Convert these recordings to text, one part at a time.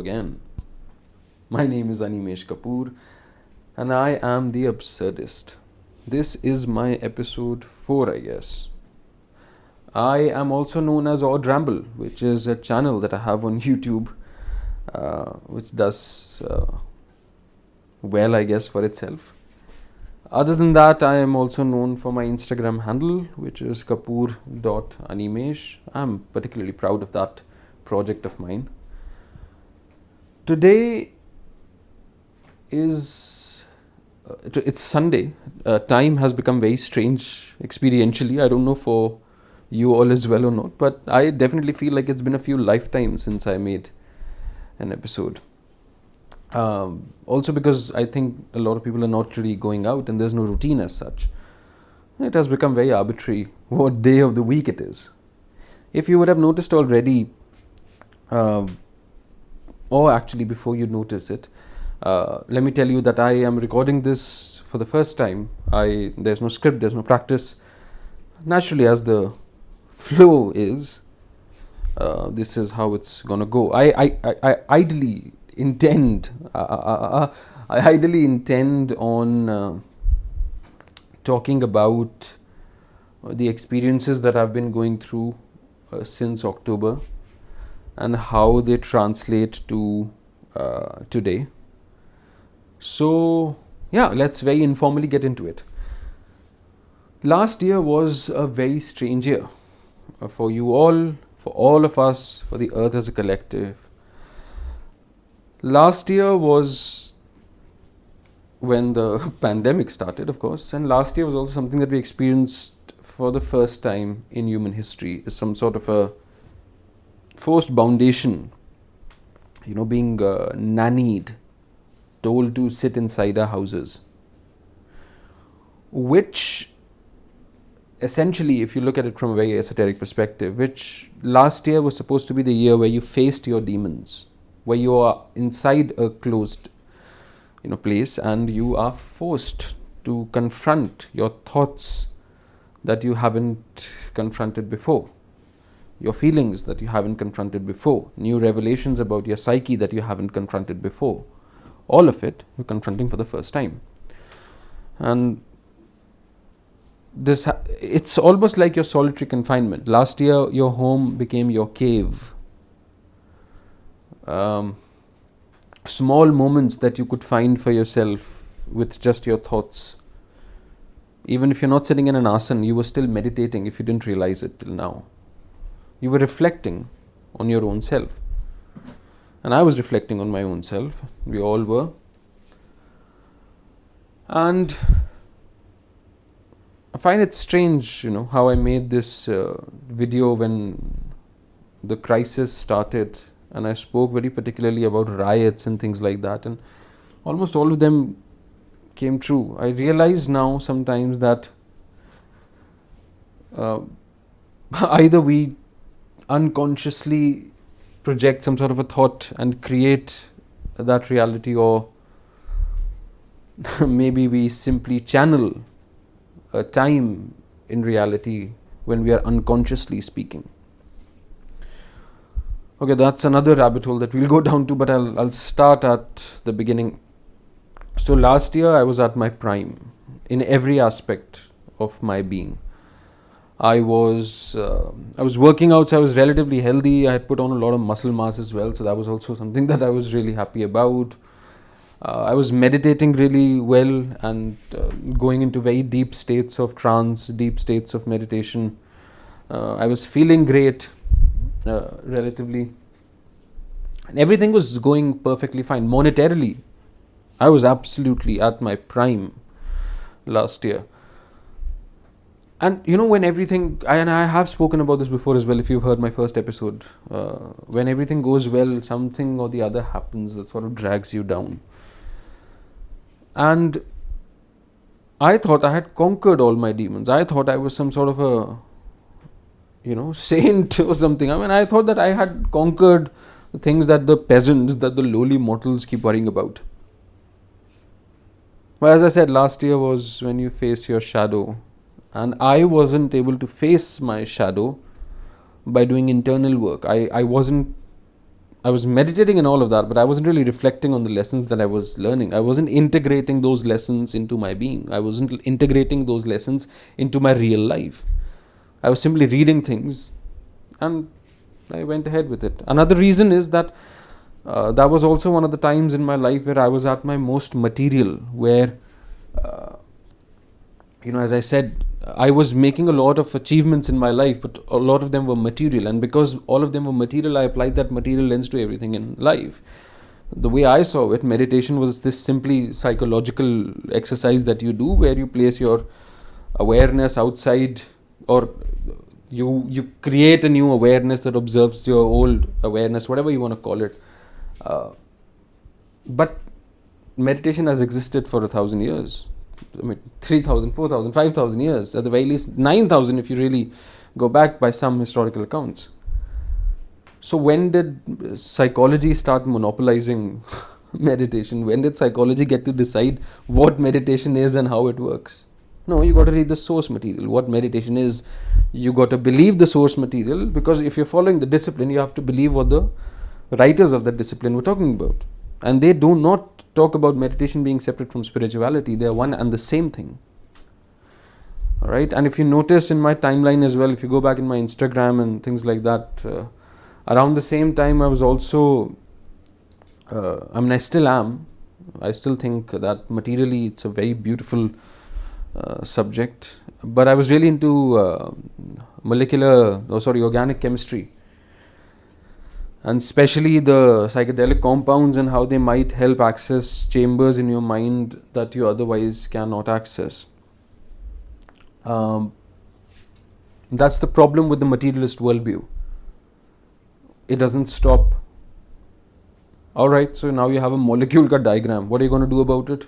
again. My name is Animesh Kapoor and I am the Absurdist. This is my episode 4, I guess. I am also known as Odd Ramble, which is a channel that I have on YouTube, which does well, I guess, for itself. Other than that, I am also known for my Instagram handle, which is kapoor.animesh. I'm particularly proud of that project of mine. Today is it's Sunday. Time has become very strange experientially. I don't know for you all as well or not, but I definitely feel like it's been a few lifetimes since I made an episode. Also because I think a lot of people are not really going out and there's no routine as such. It has become very arbitrary what day of the week it is. If you would have noticed already, or actually before you notice it, let me tell you that I am recording this for the first time. There's no script, there's no practice. Naturally, as the flow is, this is how it's gonna go. I ideally intend on talking about the experiences that I've been going through since October and how they translate to today. So yeah, let's very informally get into it. Last year was a very strange year for you all, for all of us, for the earth as a collective. Last year was when the pandemic started, of course, and last year was also something that we experienced for the first time in human history, is some sort of a forced foundation, being nannied, told to sit inside our houses, which essentially, if you look at it from a very esoteric perspective, which last year was supposed to be the year where you faced your demons, where you are inside a closed place and you are forced to confront your thoughts that you haven't confronted before, your feelings that you haven't confronted before, new revelations about your psyche that you haven't confronted before. All of it you're confronting for the first time. And it's almost like your solitary confinement. Last year your home became your cave. Small moments that you could find for yourself with just your thoughts. Even if you're not sitting in an asana, you were still meditating if you didn't realize it till now. You were reflecting on your own self. And I was reflecting on my own self. We all were. And I find it strange, how I made this video when the crisis started, and I spoke very particularly about riots and things like that, and almost all of them came true. I realize now sometimes that either we unconsciously project some sort of a thought and create that reality, or maybe we simply channel a time in reality when we are unconsciously speaking. Okay, that's another rabbit hole that we'll go down to, but I'll start at the beginning. So last year I was at my prime in every aspect of my being. I was working out, so I was relatively healthy. I had put on a lot of muscle mass as well, so that was also something that I was really happy about. I was meditating really well and going into very deep states of trance, deep states of meditation. I was feeling great, relatively. And everything was going perfectly fine. Monetarily, I was absolutely at my prime last year. And when everything, and I have spoken about this before as well, if you've heard my first episode, when everything goes well, something or the other happens that sort of drags you down. And I thought I had conquered all my demons. I thought I was some sort of a, saint or something. I mean, I thought that I had conquered the things that the peasants, that the lowly mortals keep worrying about. But as I said, last year was when you face your shadow. And I wasn't able to face my shadow by doing internal work. I I was meditating and all of that, but I wasn't really reflecting on the lessons that I was learning. I wasn't integrating those lessons into my being. I wasn't integrating those lessons into my real life. I was simply reading things and I went ahead with it. Another reason is that that was also one of the times in my life where I was at my most material, where, as I said, I was making a lot of achievements in my life, but a lot of them were material. And because all of them were material, I applied that material lens to everything in life. The way I saw it, meditation was this simply psychological exercise that you do where you place your awareness outside, or you create a new awareness that observes your old awareness, whatever you want to call it. But meditation has existed for 1,000 years. 3,000, 4,000, 5,000 years, at the very least 9,000 if you really go back by some historical accounts. So when did psychology start monopolizing meditation? When did psychology get to decide what meditation is and how it works? No, you got to read the source material. What meditation is, you got to believe the source material, because if you're following the discipline, you have to believe what the writers of that discipline were talking about. And they do not talk about meditation being separate from spirituality. They are one and the same thing. Alright, and if you notice in my timeline as well, if you go back in my Instagram and things like that, around the same time I was also, I still am. I still think that materially it's a very beautiful subject. But I was really into organic chemistry. And especially the psychedelic compounds and how they might help access chambers in your mind that you otherwise cannot access. That's the problem with the materialist worldview. It doesn't stop. Alright, so now you have a molecule ka diagram. What are you going to do about it?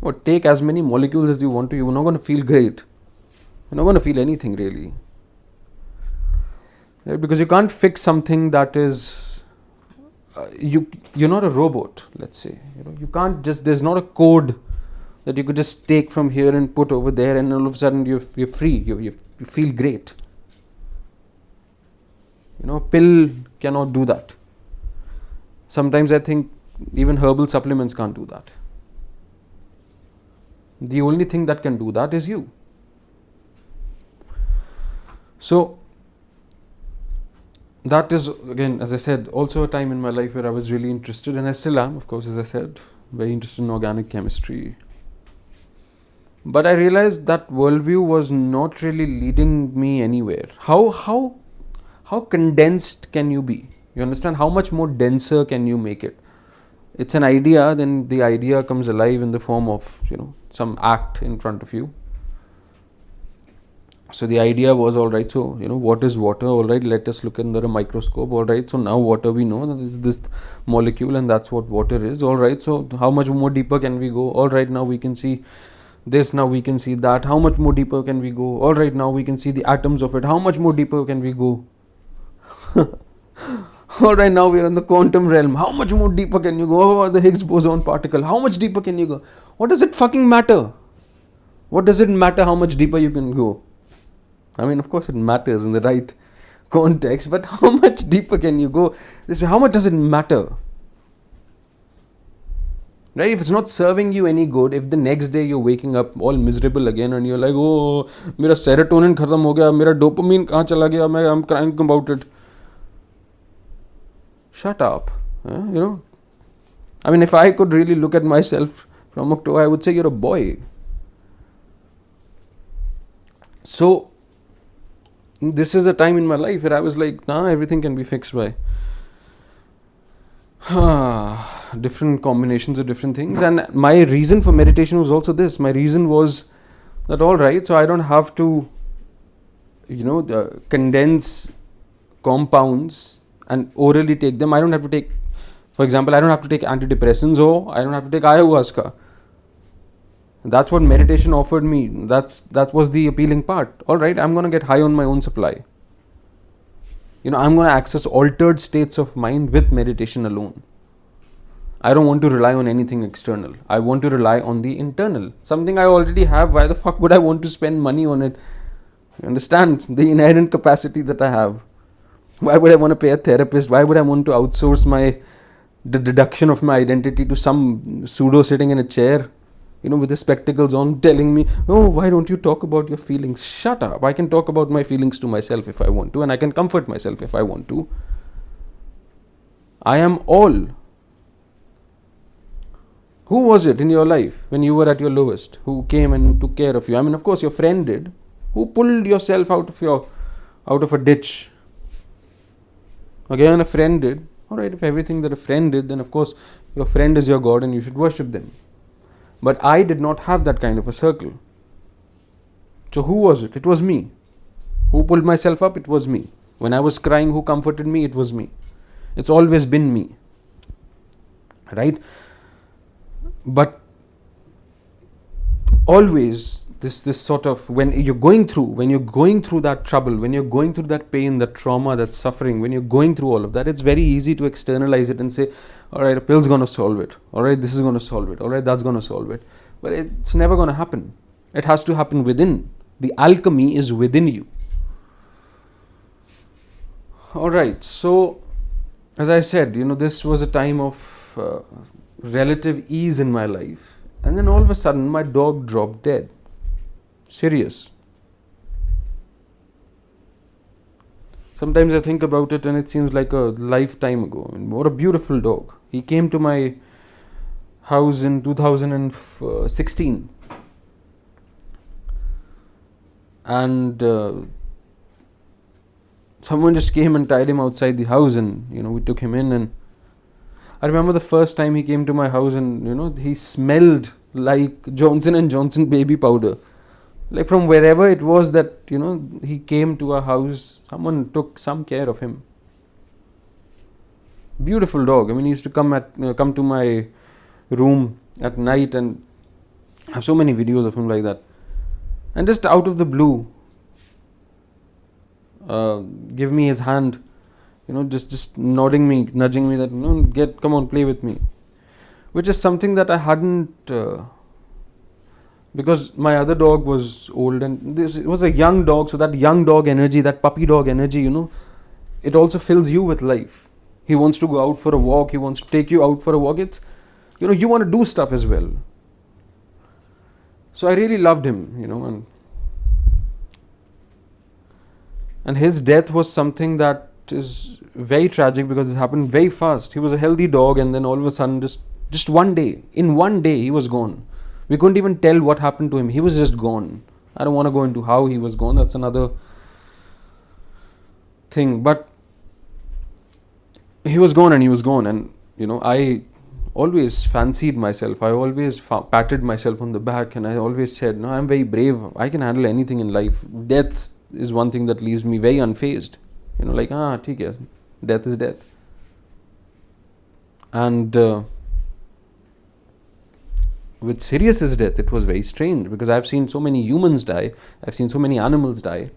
Well, take as many molecules as you want to. You're not going to feel great. You're not going to feel anything really. Right? Because you can't fix something that is, you're not a robot, let's say. You can't just, there's not a code that you could just take from here and put over there and all of a sudden you're free, you feel great. Pill cannot do that. Sometimes I think even herbal supplements can't do that. The only thing that can do that is you. So, that is, again, as I said, also a time in my life where I was really interested, and I still am, of course, as I said, very interested in organic chemistry. But I realized that worldview was not really leading me anywhere. How condensed can you be? You understand? How much more denser can you make it? It's an idea, then the idea comes alive in the form of, some act in front of you. So the idea was, alright, so, what is water? Alright, let us look under a microscope. Alright, so now water we know that is this molecule and that's what water is. Alright, so how much more deeper can we go? Alright, now we can see this, now we can see that. How much more deeper can we go? Alright, now we can see the atoms of it. How much more deeper can we go? Alright, now we are in the quantum realm. How much more deeper can you go? Oh, the Higgs boson particle. How much deeper can you go? What does it fucking matter? What does it matter how much deeper you can go? I mean, of course it matters in the right context, but how much deeper can you go? How much does it matter? Right? If it's not serving you any good, if the next day you're waking up all miserable again and you're like, oh, mera serotonin khatam ho gaya, mera dopamine kahan chala gaya, I'm crying about it. Shut up. I mean, if I could really look at myself from October, I would say you're a boy. So, this is a time in my life where I was like, nah, everything can be fixed by different combinations of different things. And my reason for meditation was also this. My reason was that, alright, so I don't have to, condense compounds and orally take them. I don't have to take, for example, I don't have to take antidepressants, or I don't have to take ayahuasca. That's what meditation offered me. That was the appealing part. Alright, I'm going to get high on my own supply. I'm going to access altered states of mind with meditation alone. I don't want to rely on anything external. I want to rely on the internal. Something I already have. Why the fuck would I want to spend money on it? You understand? The inherent capacity that I have. Why would I want to pay a therapist? Why would I want to outsource the deduction of my identity to some pseudo sitting in a chair, with the spectacles on, telling me, oh, why don't you talk about your feelings? Shut up. I can talk about my feelings to myself if I want to, and I can comfort myself if I want to. I am all. Who was it in your life when you were at your lowest who came and took care of you? I mean, of course, your friend did. Who pulled yourself out of a ditch? Again, a friend did. Alright, if everything that a friend did, then of course your friend is your God and you should worship them. But I did not have that kind of a circle. So who was it? It was me. Who pulled myself up? It was me. When I was crying, who comforted me? It was me. It's always been me. Right? But always this sort of, when you're going through that trouble, when you're going through that pain, that trauma, that suffering, when you're going through all of that, it's very easy to externalize it and say, alright, a pill's gonna solve it, alright, this is gonna solve it, alright, that's gonna solve it. But it's never gonna happen. It has to happen within. The alchemy is within you. Alright, so as I said, this was a time of relative ease in my life, and then all of a sudden my dog dropped dead. Serious. Sometimes I think about it and it seems like a lifetime ago. What a beautiful dog. He came to my house in 2016, and someone just came and tied him outside the house, and we took him in. And I remember the first time he came to my house, and he smelled like Johnson & Johnson baby powder. Like from wherever it was that he came to our house, someone took some care of him. Beautiful dog. I mean, he used to come to my room at night, and I have so many videos of him like that. And just out of the blue, give me his hand, just nudging me that come on, play with me, which is something that I hadn't. Because my other dog was old, and it was a young dog, so that young dog energy, that puppy dog energy, it also fills you with life. He wants to go out for a walk, he wants to take you out for a walk. It's, you want to do stuff as well. So I really loved him, and his death was something that is very tragic because it happened very fast. He was a healthy dog, and then all of a sudden, just one day, he was gone. We couldn't even tell what happened to him. He was just gone. I don't want to go into how he was gone. That's another thing. But he was gone, and he was gone. And, I always fancied myself. I always patted myself on the back, and I always said, no, I'm very brave. I can handle anything in life. Death is one thing that leaves me very unfazed. Theek hai. Death is death. And with Sirius's death, it was very strange because I've seen so many humans die, I've seen so many animals die,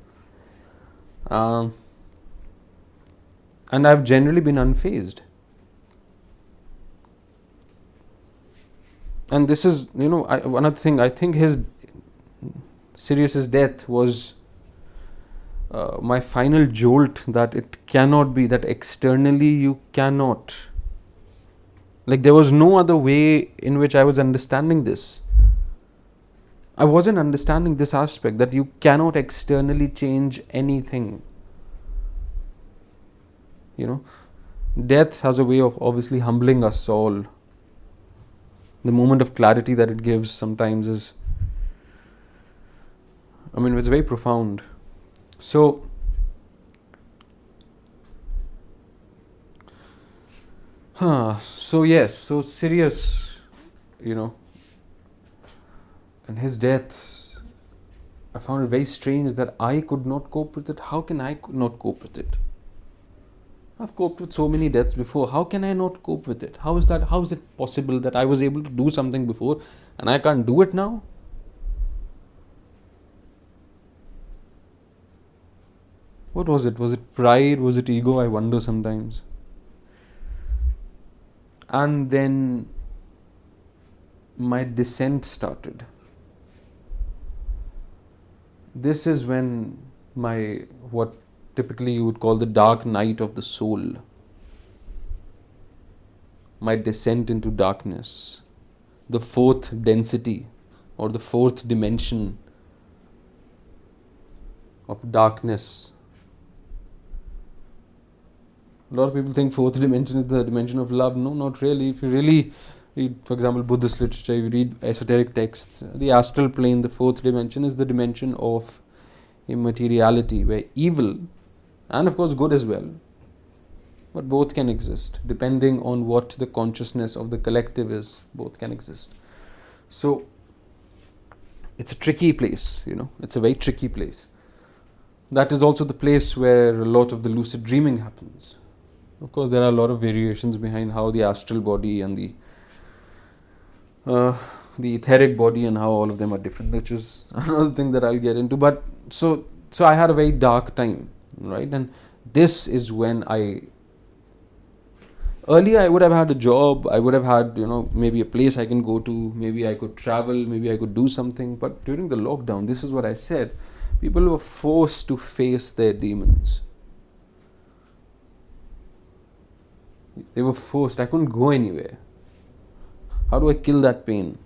and I've generally been unfazed. And this is, another thing. I think Sirius's death was my final jolt that it cannot be, that externally you cannot. Like, there was no other way in which I was understanding this. I wasn't understanding this aspect that you cannot externally change anything. Death has a way of obviously humbling us all. The moment of clarity that it gives sometimes is, it's very profound. So Sirius, and his death, I found it very strange that I could not cope with it. How can I not cope with it? I've coped with so many deaths before. How can I not cope with it? How is that? How is it possible that I was able to do something before and I can't do it now? What was it? Was it pride? Was it ego? I wonder sometimes. And then my descent started. This is when what typically you would call the dark night of the soul, my descent into darkness, the fourth density or the fourth dimension of darkness. A lot of people think fourth dimension is the dimension of love. No, not really. If you really read, for example, Buddhist literature, you read esoteric texts, the astral plane, the fourth dimension, is the dimension of immateriality, where evil, and of course good as well, but both can exist, depending on what the consciousness of the collective is, both can exist. So, it's a tricky place, it's a very tricky place. That is also the place where a lot of the lucid dreaming happens. Of course, there are a lot of variations behind how the astral body and the etheric body and how all of them are different, which is another thing that I'll get into. But so I had a very dark time, right? And this is when earlier I would have had a job, I would have had, maybe a place I can go to, maybe I could travel, maybe I could do something. But during the lockdown, this is what I said, people were forced to face their demons. They were forced. I couldn't go anywhere. How do I kill that pain?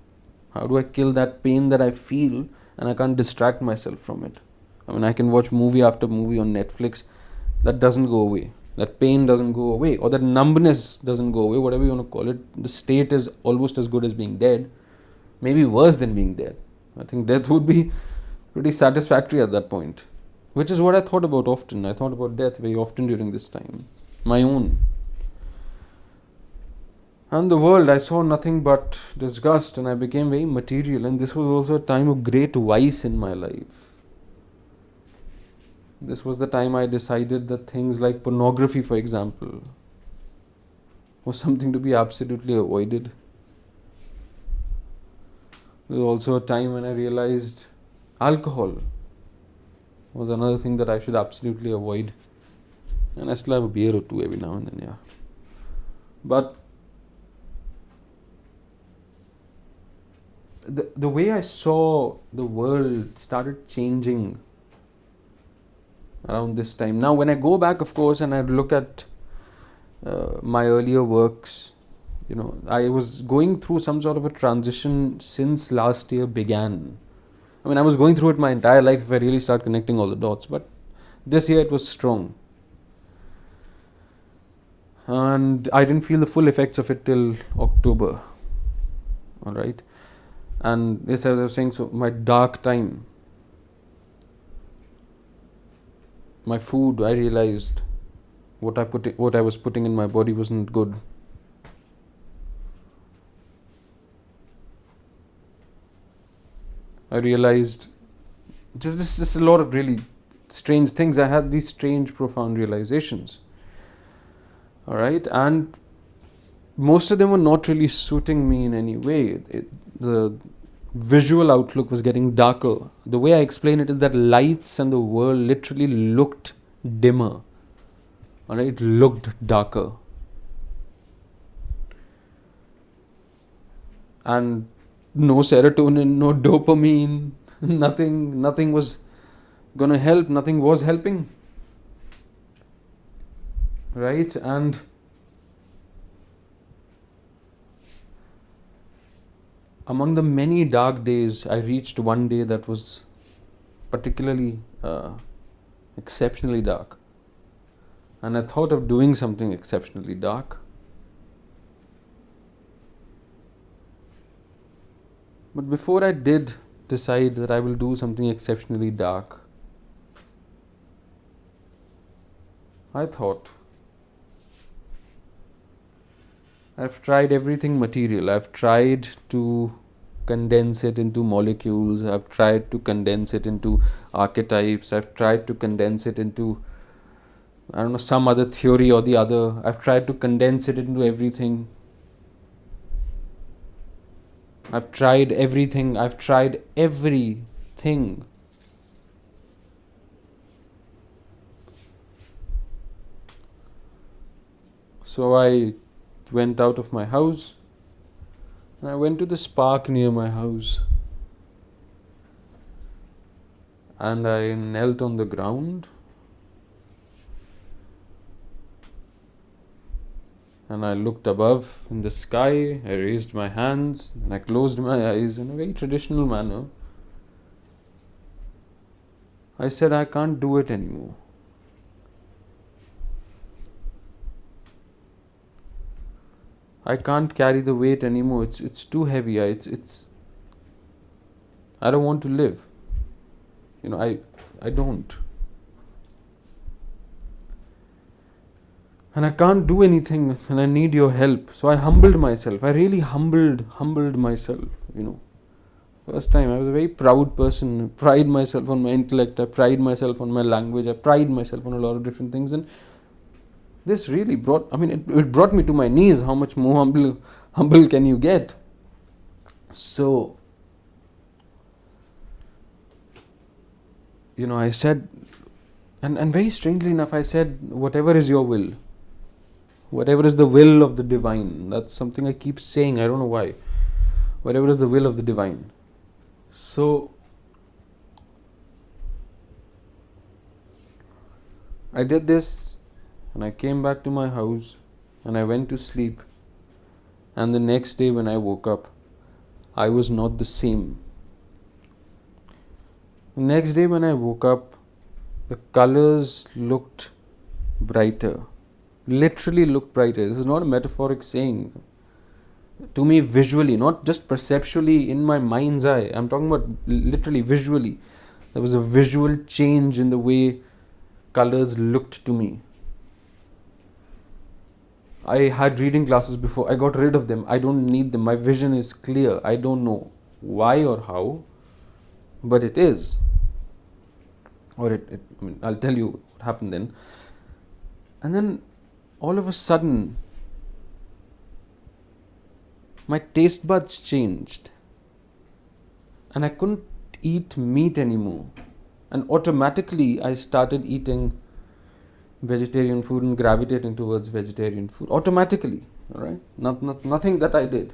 How do I kill that pain that I feel and I can't distract myself from it? I mean, I can watch movie after movie on Netflix. That doesn't go away. That pain doesn't go away. Or that numbness doesn't go away, whatever you want to call it. The state is almost as good as being dead. Maybe worse than being dead. I think death would be pretty satisfactory at that point. Which is what I thought about often. I thought about death very often during this time. My own. And the world, I saw nothing but disgust, and I became very material. And this was also a time of great vice in my life. This was the time I decided that things like pornography, for example, was something to be absolutely avoided. There was also a time when I realized alcohol was another thing that I should absolutely avoid. And I still have a beer or two every now and then, yeah. But the way I saw the world started changing around this time. Now, when I go back, of course, and I look at my earlier works, I was going through some sort of a transition since last year began. I mean, I was going through it my entire life if I really start connecting all the dots, but this year it was strong. And I didn't feel the full effects of it till October. Alright? And this, as I was saying, so my dark time, my food, I realized what I was putting in my body wasn't good. I realized just a lot of really strange things. I had these strange, profound realizations. Alright? And most of them were not really suiting me in any way. The visual outlook was getting darker. The way I explain it is that lights and the world literally looked dimmer. Alright? It looked darker. And no serotonin, no dopamine, nothing was gonna help, nothing was helping. Right? And among the many dark days, I reached one day that was particularly exceptionally dark. And I thought of doing something exceptionally dark. But before I did decide that I will do something exceptionally dark, I thought, I've tried everything material. I've tried to condense it into molecules. I've tried to condense it into archetypes. I've tried to condense it into, some other theory or the other. I've tried to condense it into everything. I've tried everything. So I went out of my house and I went to this park near my house and I knelt on the ground and I looked above in the sky. I raised my hands and I closed my eyes in a very traditional manner. I said, I can't do it anymore. I can't carry the weight anymore. It's too heavy. I don't want to live. I don't. And I can't do anything, and I need your help. So I humbled myself. I really humbled myself, First time, I was a very proud person. I pride myself on my intellect. I pride myself on my language. I pride myself on a lot of different things. And this really it brought me to my knees. How much more humble can you get? So, I said, and very strangely enough, I said, whatever is your will. Whatever is the will of the divine. That's something I keep saying. I don't know why. Whatever is the will of the divine. So, I did this, and I came back to my house, and I went to sleep. And the next day when I woke up, I was not the same. The next day when I woke up, the colors looked brighter. Literally looked brighter. This is not a metaphoric saying. To me, visually, not just perceptually in my mind's eye. I'm talking about literally visually. There was a visual change in the way colors looked to me. I had reading glasses before. I got rid of them. I don't need them. My vision is clear. I don't know why or how, but it is. Or I'll tell you what happened then. And then all of a sudden, my taste buds changed. And I couldn't eat meat anymore. And automatically I started eating vegetarian food and gravitating towards vegetarian food. Automatically, alright? Nothing that I did.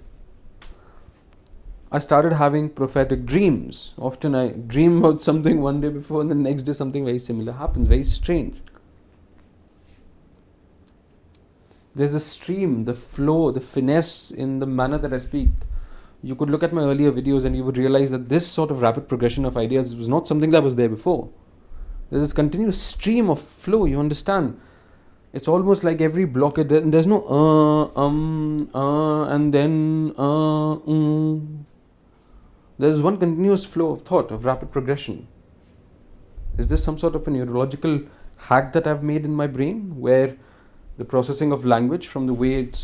I started having prophetic dreams. Often I dream about something one day before and the next day something very similar happens. Very strange. There's a stream, the flow, the finesse in the manner that I speak. You could look at my earlier videos and you would realize that this sort of rapid progression of ideas was not something that was there before. There's this continuous stream of flow, you understand? It's almost like every block, there's no and then There's one continuous flow of thought, of rapid progression. Is this some sort of a neurological hack that I've made in my brain, where the processing of language from the way it's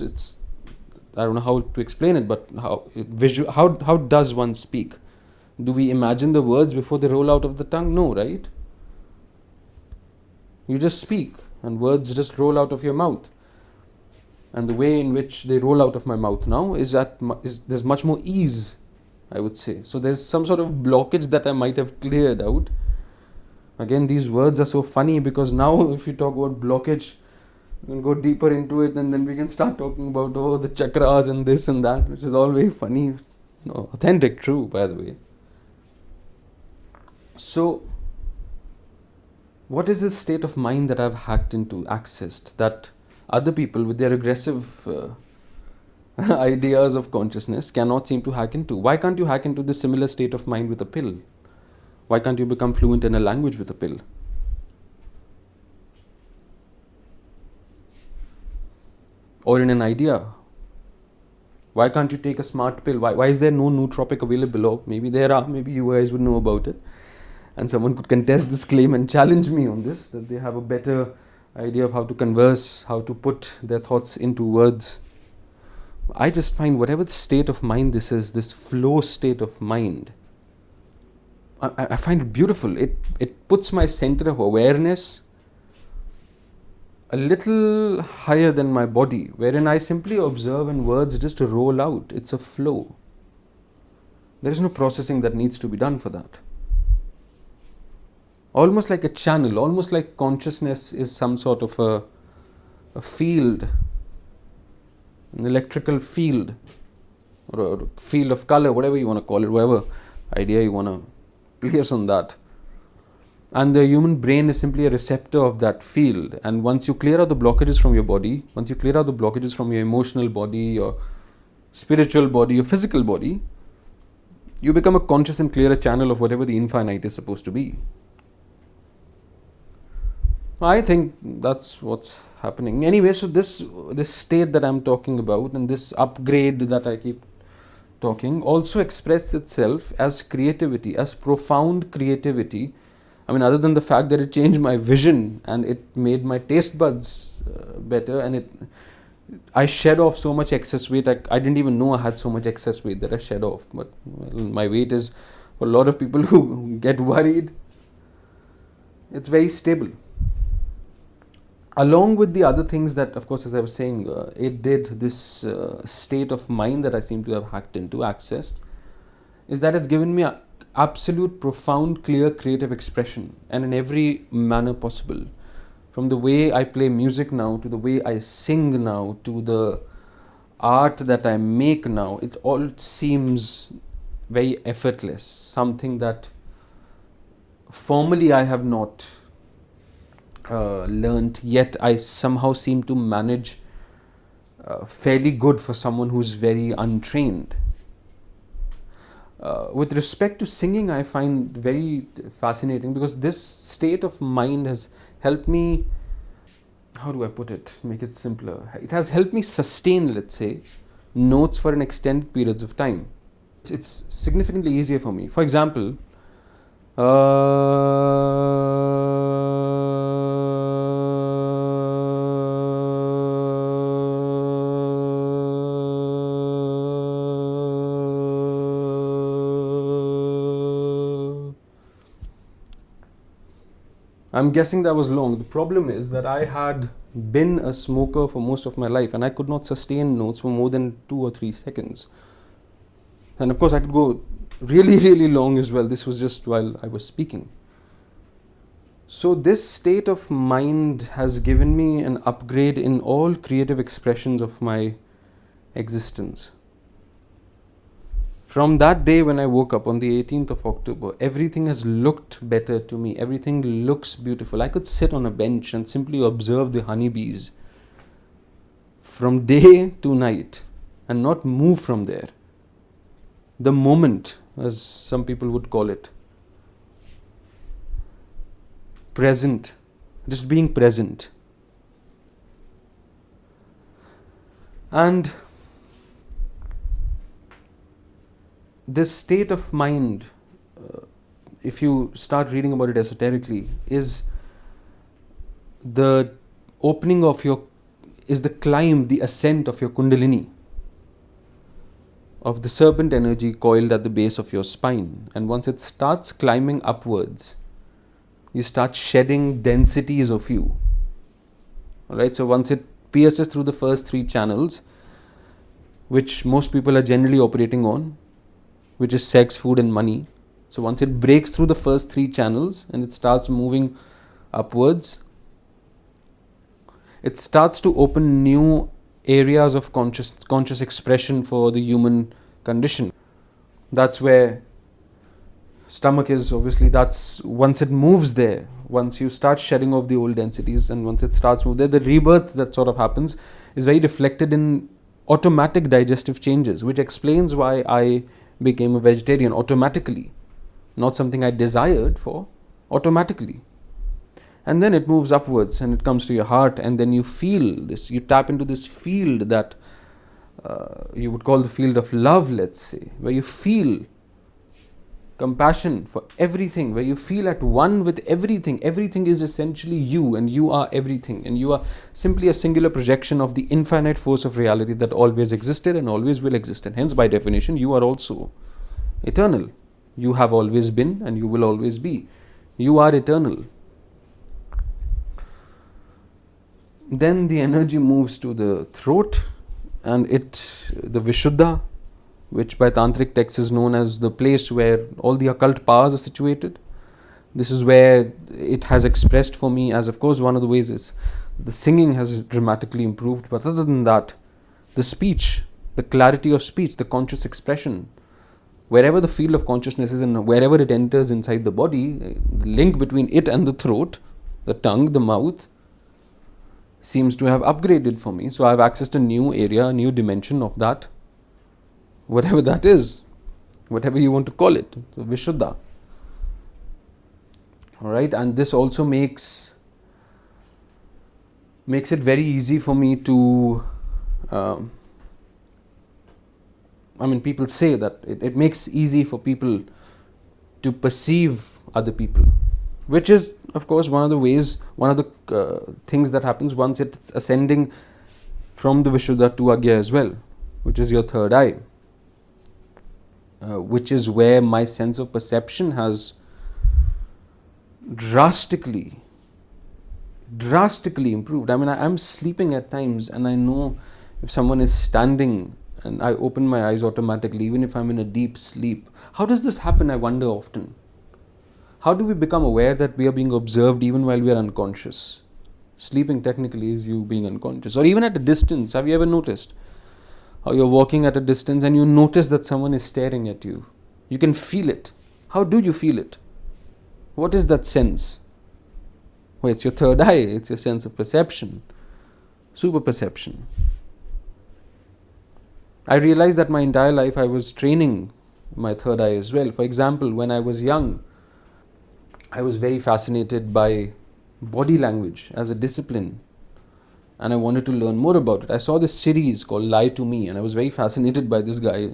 I don't know how to explain it, but how does one speak? Do we imagine the words before they roll out of the tongue? No, right? You just speak and words just roll out of your mouth. And the way in which they roll out of my mouth now is there's much more ease, I would say. So there's some sort of blockage that I might have cleared out. Again, these words are so funny because now if you talk about blockage, we can go deeper into it and then we can start talking about the chakras and this and that, which is all very funny. No, authentic, true, by the way. So, what is this state of mind that I've hacked into, accessed, that other people with their aggressive ideas of consciousness cannot seem to hack into? Why can't you hack into this similar state of mind with a pill? Why can't you become fluent in a language with a pill? Or in an idea? Why can't you take a smart pill? Why is there no nootropic available? Or maybe there are, maybe you guys would know about it. And someone could contest this claim and challenge me on this, that they have a better idea of how to converse, how to put their thoughts into words. I just find whatever the state of mind this is, this flow state of mind, I find it beautiful. It puts my center of awareness a little higher than my body, wherein I simply observe and words just roll out. It's a flow. There is no processing that needs to be done for that. Almost like a channel, almost like consciousness is some sort of a field, an electrical field, or a field of color, whatever you want to call it, whatever idea you want to place on that. And the human brain is simply a receptor of that field. And once you clear out the blockages from your body, once you clear out the blockages from your emotional body, your spiritual body, your physical body, you become a conscious and clearer channel of whatever the infinite is supposed to be. I think that's what's happening. Anyway, so this state that I'm talking about and this upgrade that I keep talking also expresses itself as creativity, as profound creativity. I mean, other than the fact that it changed my vision and it made my taste buds better, and I shed off so much excess weight. I didn't even know I had so much excess weight that I shed off. But my weight is, for a lot of people who get worried, it's very stable. Along with the other things that, of course, as I was saying, it did, this state of mind that I seem to have hacked into, accessed, is that it's given me absolute, profound, clear, creative expression, and in every manner possible. From the way I play music now, to the way I sing now, to the art that I make now, it all seems very effortless, something that formally I have not learnt, yet I somehow seem to manage fairly good for someone who's very untrained. With respect to singing, I find very fascinating because this state of mind has helped me, how do I put it, make it simpler? It has helped me sustain, let's say, notes for an extended periods of time. It's significantly easier for me. For example, I'm guessing that was long. The problem is that I had been a smoker for most of my life and I could not sustain notes for more than 2 or 3 seconds. And of course I could go really, really long as well. This was just while I was speaking. So this state of mind has given me an upgrade in all creative expressions of my existence. From that day when I woke up on the 18th of October, everything has looked better to me. Everything looks beautiful. I could sit on a bench and simply observe the honeybees from day to night and not move from there. The moment, as some people would call it. Present. Just being present. And this state of mind, if you start reading about it esoterically, is the opening of is the climb, the ascent of your kundalini, of the serpent energy coiled at the base of your spine. And once it starts climbing upwards, you start shedding densities of you. Alright, so once it pierces through the first 3 channels, which most people are generally operating on, which is sex, food and money. So once it breaks through the first 3 channels and it starts moving upwards, it starts to open new areas of conscious expression for the human condition. That's where stomach is, obviously. That's once it moves there, once you start shedding off the old densities and once it starts moving there, the rebirth that sort of happens is very reflected in automatic digestive changes, which explains why I became a vegetarian automatically. Not something I desired for, automatically. And then it moves upwards and it comes to your heart, and then you feel this, you tap into this field that you would call the field of love, let's say, where you feel compassion for everything, where you feel at one with everything. Everything is essentially you, and you are everything, and you are simply a singular projection of the infinite force of reality that always existed and always will exist. And hence, by definition, you are also eternal. You have always been and you will always be. You are eternal. Then the energy moves to the throat, and the Vishuddha, which by tantric texts is known as the place where all the occult powers are situated. This is where it has expressed for me, as of course one of the ways is the singing has dramatically improved, but other than that, the speech, the clarity of speech, the conscious expression wherever the field of consciousness is and wherever it enters inside the body, the link between it and the throat, the tongue, the mouth, seems to have upgraded for me. So I've accessed a new area, a new dimension of that, whatever that is, whatever you want to call it, so Vishuddha. Alright, and this also makes it very easy for me to people say that it makes easy for people to perceive other people, which is, of course, one of the things that happens once it's ascending from the Vishuddha to Agya as well, which is your third eye, which is where my sense of perception has drastically improved. I'm sleeping at times and I know if someone is standing and I open my eyes automatically, even if I'm in a deep sleep. How does this happen, I wonder often? How do we become aware that we are being observed even while we are unconscious? Sleeping technically is you being unconscious. Or even at a distance. Have you ever noticed how you're walking at a distance and you notice that someone is staring at you? You can feel it. How do you feel it? What is that sense? Well, it's your third eye. It's your sense of perception. Super perception. I realized that my entire life I was training my third eye as well. For example, when I was young, I was very fascinated by body language as a discipline, and I wanted to learn more about it. I saw this series called Lie to Me, and I was very fascinated by this guy.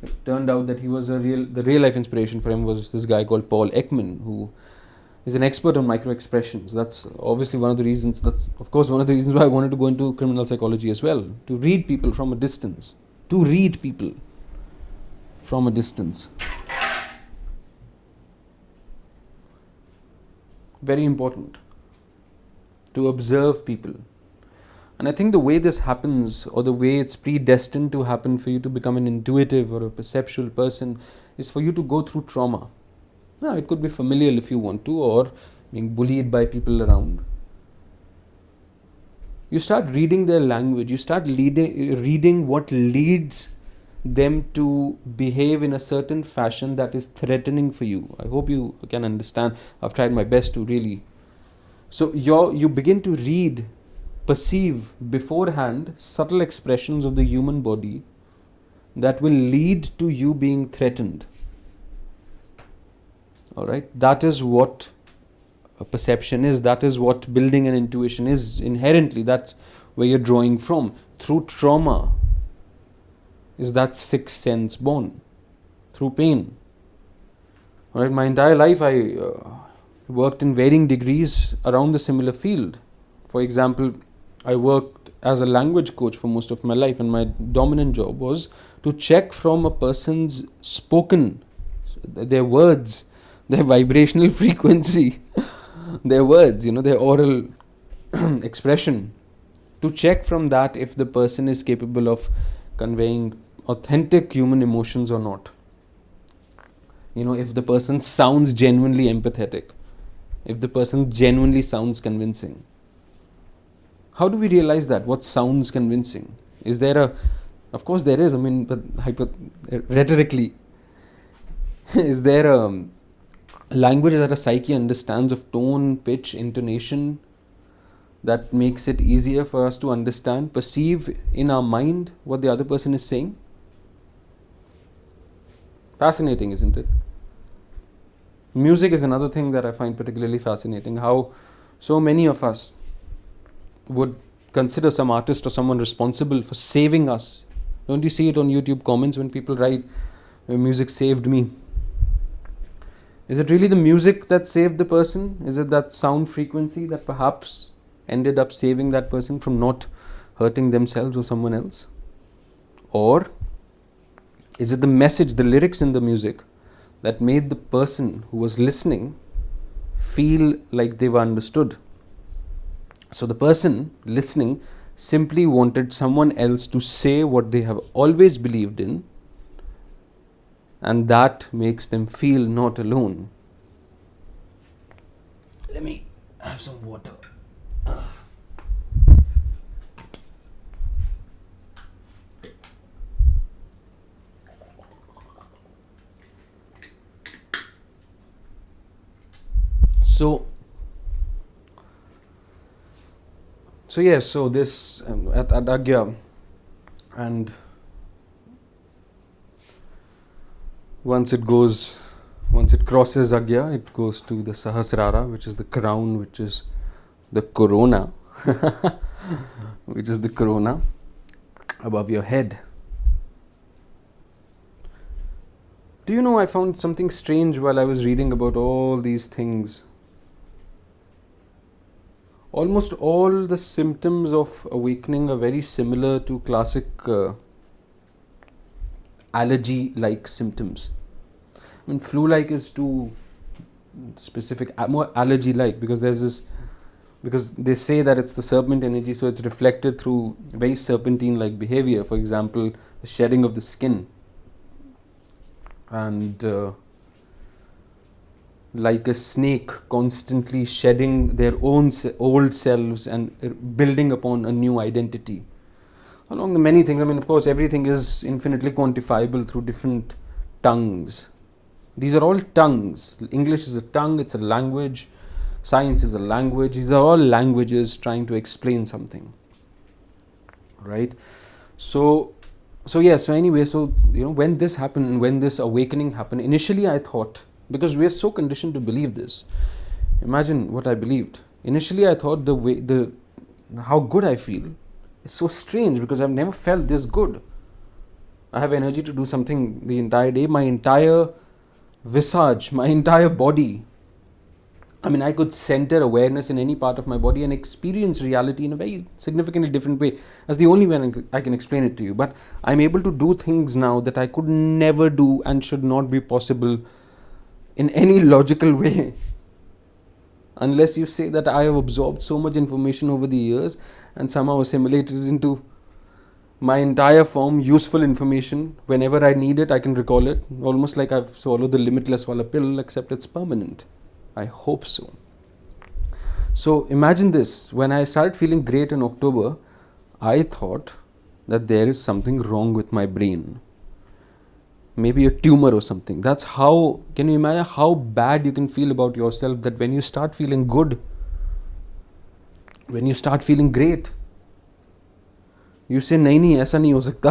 It turned out that he was the real life inspiration for him was this guy called Paul Ekman, who is an expert on micro expressions. That's obviously one of the reasons. That's of course one of the reasons why I wanted to go into criminal psychology as well, to read people from a distance. Very important. To observe people. And I think the way this happens, or the way it's predestined to happen for you to become an intuitive or a perceptual person, is for you to go through trauma. Now, it could be familial if you want to, or being bullied by people around. You start reading their language, you start reading what leads them to behave in a certain fashion that is threatening for you. I hope you can understand. I've tried my best to really. So you begin to perceive beforehand subtle expressions of the human body that will lead to you being threatened. Alright, that is what a perception is, that is what building an intuition is inherently. That's where you're drawing from. Through trauma is that sixth sense born, through pain. Alright, my entire life I worked in varying degrees around the similar field. For example, I worked as a language coach for most of my life, and my dominant job was to check from a person's spoken, their words, their vibrational frequency, their words, their oral expression, to check from that if the person is capable of conveying authentic human emotions or not. If the person sounds genuinely empathetic, if the person genuinely sounds convincing. How do we realize that? What sounds convincing? Is there of course there is, but rhetorically, is there a language that a psyche understands of tone, pitch, intonation that makes it easier for us to understand, perceive in our mind what the other person is saying? Fascinating, isn't it? Music is another thing that I find particularly fascinating. How so many of us would consider some artist or someone responsible for saving us. Don't you see it on YouTube comments when people write, music saved me? Is it really the music that saved the person? Is it that sound frequency that perhaps ended up saving that person from not hurting themselves or someone else? Or is it the message, the lyrics in the music that made the person who was listening feel like they were understood? So the person listening simply wanted someone else to say what they have always believed in, and that makes them feel not alone. Let me have some water. So this at Agya, and once it crosses Agya, it goes to the Sahasrara, which is the crown, which is the corona, which is the corona above your head. Do you know, I found something strange while I was reading about all these things. Almost all the symptoms of awakening are very similar to classic allergy-like symptoms. I mean, flu-like is too specific, more allergy-like, because because they say that it's the serpent energy, so it's reflected through very serpentine-like behavior. For example, the shedding of the skin, and like a snake constantly shedding their own old selves and building upon a new identity. Along the many things, I mean, of course, everything is infinitely quantifiable through different tongues. These are all tongues. English is a tongue, it's a language. Science is a language. These are all languages trying to explain something. Right? So anyway, when this happened, when this awakening happened, initially I thought, because we are so conditioned to believe this. Imagine what I believed. Initially I thought how good I feel is so strange, because I've never felt this good. I have energy to do something the entire day, my entire visage, my entire body. I mean, I could center awareness in any part of my body and experience reality in a very significantly different way. That's the only way I can explain it to you. But I'm able to do things now that I could never do and should not be possible in any logical way. Unless you say that I have absorbed so much information over the years and somehow assimilated it into my entire form, useful information. Whenever I need it, I can recall it. Almost like I've swallowed the limitless wala pill, except it's permanent. I hope so. So imagine this. When I started feeling great in October, I thought that there is something wrong with my brain. Maybe a tumor or something. That's how, can you imagine how bad you can feel about yourself, that when you start feeling good, when you start feeling great, you say, नहीं ऐसा नहीं हो सकता,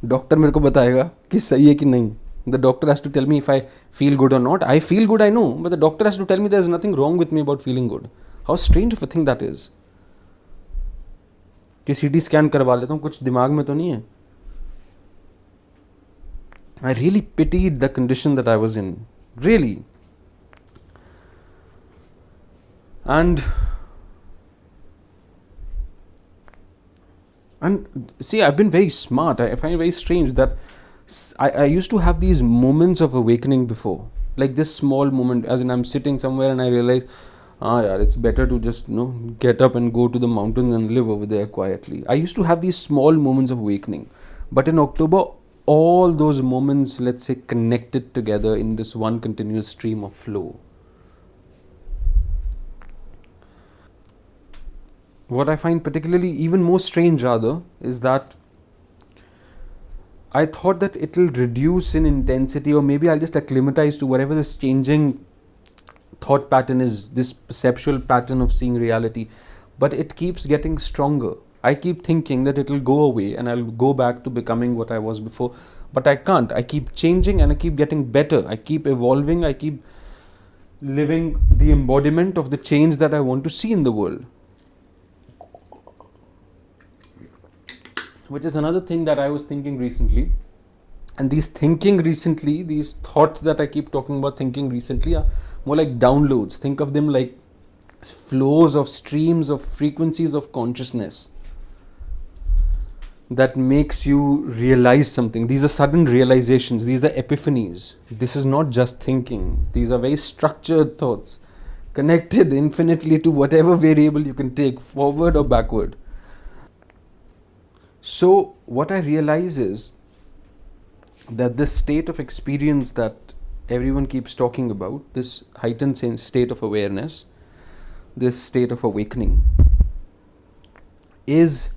doctor मेरे को बताएगा कि सही है कि नहीं. The doctor has to tell me if I feel good or not. I feel good, I know, but the doctor has to tell me there's nothing wrong with me about feeling good. How strange of a thing that is. कि CT scan करवा लेता हूँ, कुछ दिमाग में तो नहीं है. I really pitied the condition that I was in. Really. And see, I've been very smart. I find it very strange that I used to have these moments of awakening before, like this small moment, as in I'm sitting somewhere and I realize, it's better to just get up and go to the mountains and live over there quietly. I used to have these small moments of awakening, but in October, all those moments, let's say, connected together in this one continuous stream of flow. What I find particularly even more strange rather is that I thought that it will reduce in intensity, or maybe I'll just acclimatize to whatever this changing thought pattern is, this perceptual pattern of seeing reality. But it keeps getting stronger. I keep thinking that it will go away and I'll go back to becoming what I was before. But I can't. I keep changing and I keep getting better. I keep evolving. I keep living the embodiment of the change that I want to see in the world. Which is another thing that I was thinking recently. And these thoughts that I keep talking about thinking recently are more like downloads. Think of them like flows of streams of frequencies of consciousness that makes you realize something. These are sudden realizations. These are epiphanies. This is not just thinking. These are very structured thoughts, connected infinitely to whatever variable you can take, forward or backward. So what I realize is that this state of experience that everyone keeps talking about, this heightened state of awareness, this state of awakening, is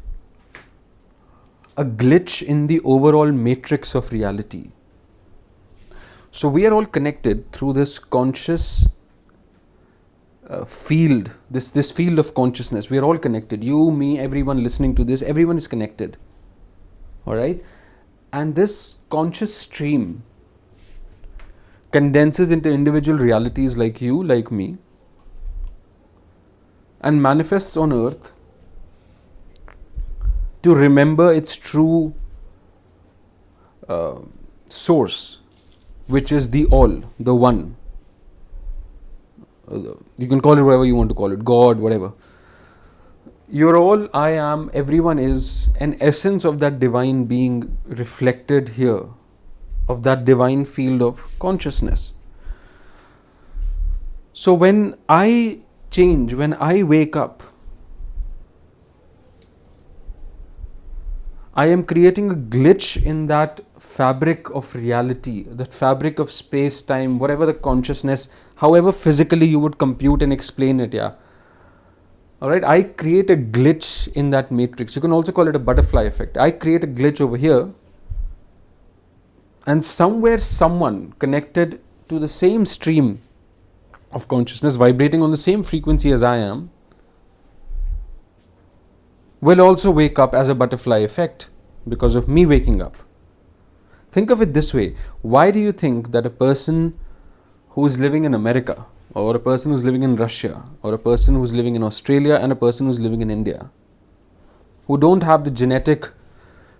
a glitch in the overall matrix of reality. So we are all connected through this conscious field, this field of consciousness. We are all connected. You, me, everyone listening to this, everyone is connected. All right? And this conscious stream condenses into individual realities like you, like me, and manifests on earth to remember its true source, which is the all, the one. You can call it whatever you want to call it, God, whatever. You're all, I am, everyone is an essence of that divine being reflected here, of that divine field of consciousness. So when I change, when I wake up, I am creating a glitch in that fabric of reality, that fabric of space, time, whatever the consciousness, however physically you would compute and explain it, yeah. Alright, I create a glitch in that matrix. You can also call it a butterfly effect. I create a glitch over here, and somewhere someone connected to the same stream of consciousness, vibrating on the same frequency as I am, will also wake up as a butterfly effect because of me waking up. Think of it this way. Why do you think that a person who is living in America, or a person who's living in Russia, or a person who's living in Australia, and a person who's living in India, who don't have the genetic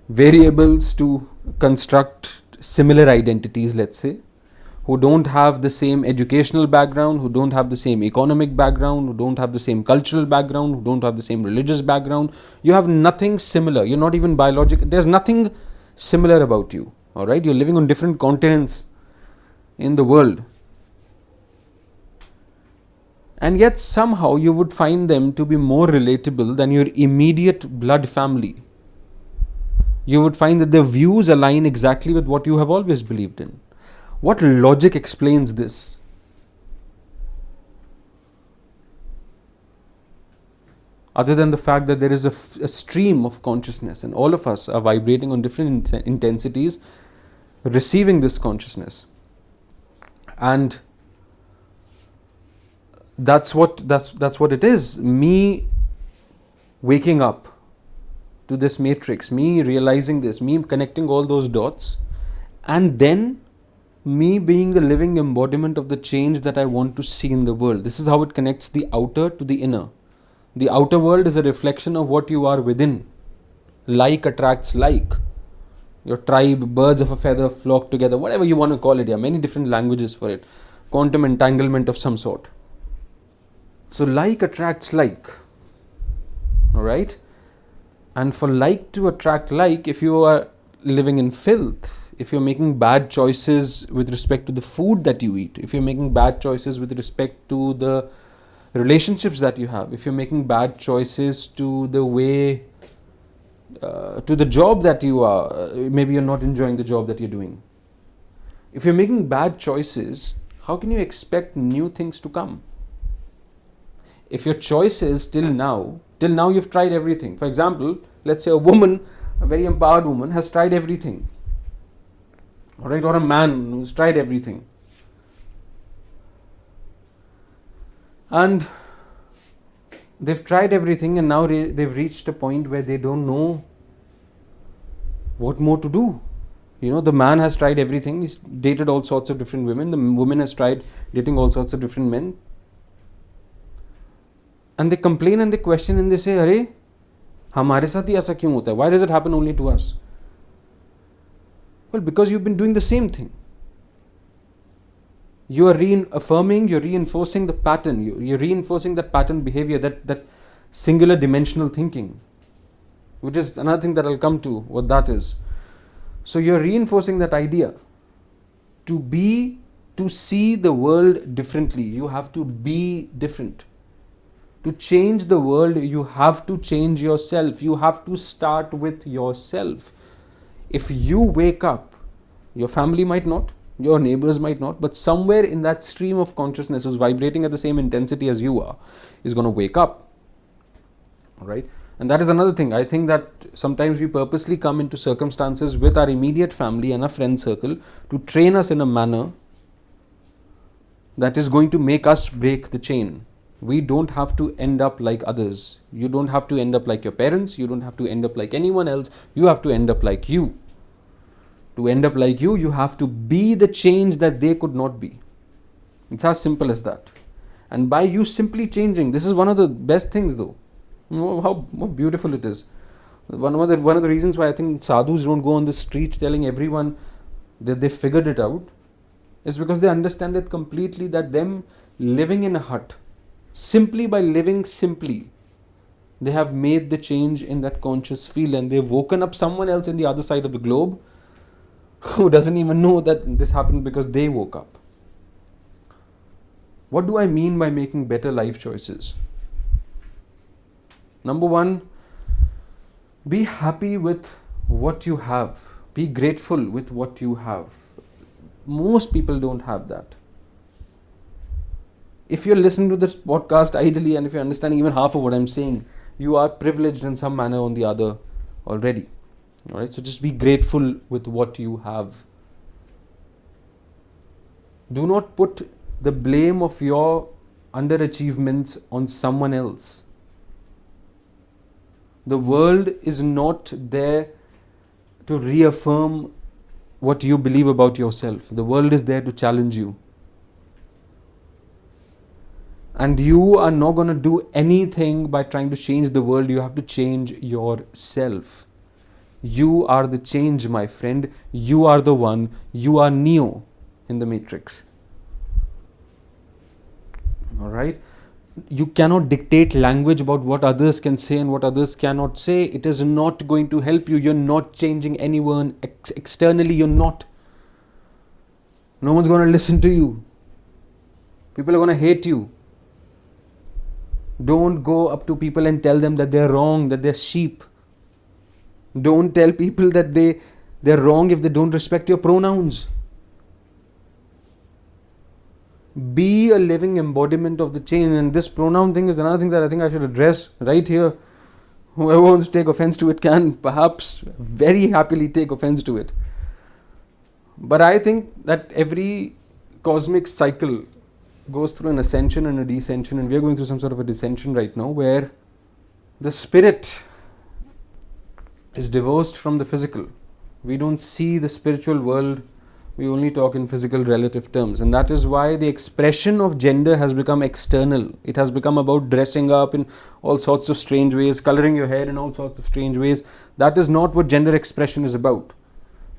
variables to construct similar identities, let's say, who don't have the same educational background, who don't have the same economic background, who don't have the same cultural background, who don't have the same religious background, you have nothing similar. You're not even biological. There's nothing similar about you. All right, you're living on different continents in the world, and yet somehow you would find them to be more relatable than your immediate blood family. You would find that their views align exactly with what you have always believed in. What logic explains this? Other than the fact that there is a stream of consciousness, and all of us are vibrating on different intensities, receiving this consciousness. And that's what it is. Me waking up to this matrix, me realizing this, me connecting all those dots, and then me being the living embodiment of the change that I want to see in the world. This is how it connects the outer to the inner. The outer world is a reflection of what you are within. Like attracts like. Your tribe, birds of a feather flock together, whatever you want to call it. There are many different languages for it. Quantum entanglement of some sort. So like attracts like. Alright? And for like to attract like, if you are living in filth, if you're making bad choices with respect to the food that you eat, if you're making bad choices with respect to the relationships that you have, if you're making bad choices to the way, to the job that you are, maybe you're not enjoying the job that you're doing. If you're making bad choices, how can you expect new things to come? If your choices till now you've tried everything. For example, let's say a woman, a very empowered woman, has tried everything. Alright, or a man who's tried everything. And they've tried everything, and now they've reached a point where they don't know what more to do. You know, the man has tried everything. He's dated all sorts of different women. The woman has tried dating all sorts of different men. And they complain and they question and they say, "Arey, हमारे साथ ही ऐसा क्यों होता है? Why does it happen only to us?" Well, because you've been doing the same thing. You are reaffirming, you're reinforcing the pattern, you're reinforcing that pattern behavior, that singular dimensional thinking, which is another thing that I'll come to, what that is. So you're reinforcing that idea. To see the world differently, you have to be different. To change the world, you have to change yourself. You have to start with yourself. If you wake up, your family might not, your neighbors might not, but somewhere in that stream of consciousness who's vibrating at the same intensity as you are is going to wake up. Alright? And that is another thing. I think that sometimes we purposely come into circumstances with our immediate family and our friend circle to train us in a manner that is going to make us break the chain. We don't have to end up like others. You don't have to end up like your parents. You don't have to end up like anyone else. You have to end up like you. To end up like you have to be the change that they could not be. It's as simple as that. And by you simply changing, this is one of the best things though. You know how beautiful it is. One of the reasons why I think sadhus don't go on the street telling everyone that they figured it out is because they understand it completely, that them living in a hut, simply by living simply, they have made the change in that conscious field, and they've woken up someone else in the other side of the globe who doesn't even know that this happened because they woke up. What do I mean by making better life choices? Number one, be happy with what you have. Be grateful with what you have. Most people don't have that. If you're listening to this podcast ideally, and if you're understanding even half of what I'm saying, you are privileged in some manner or the other already. Alright, so just be grateful with what you have. Do not put the blame of your underachievements on someone else. The world is not there to reaffirm what you believe about yourself. The world is there to challenge you. And you are not going to do anything by trying to change the world. You have to change yourself. You are the change, my friend. You are the one. You are Neo in the Matrix. Alright? You cannot dictate language about what others can say and what others cannot say. It is not going to help you. You're not changing anyone externally. You're not. No one's going to listen to you. People are going to hate you. Don't go up to people and tell them that they're wrong, that they're sheep. Don't tell people that they're wrong if they don't respect your pronouns. Be a living embodiment of the change. And this pronoun thing is another thing that I think I should address right here. Whoever wants to take offense to it can perhaps very happily take offense to it. But I think that every cosmic cycle goes through an ascension and a descension, and we are going through some sort of a descension right now where the spirit is divorced from the physical. We don't see the spiritual world. We only talk in physical relative terms, and that is why the expression of gender has become external. It has become about dressing up in all sorts of strange ways, coloring your hair in all sorts of strange ways. That is not what gender expression is about.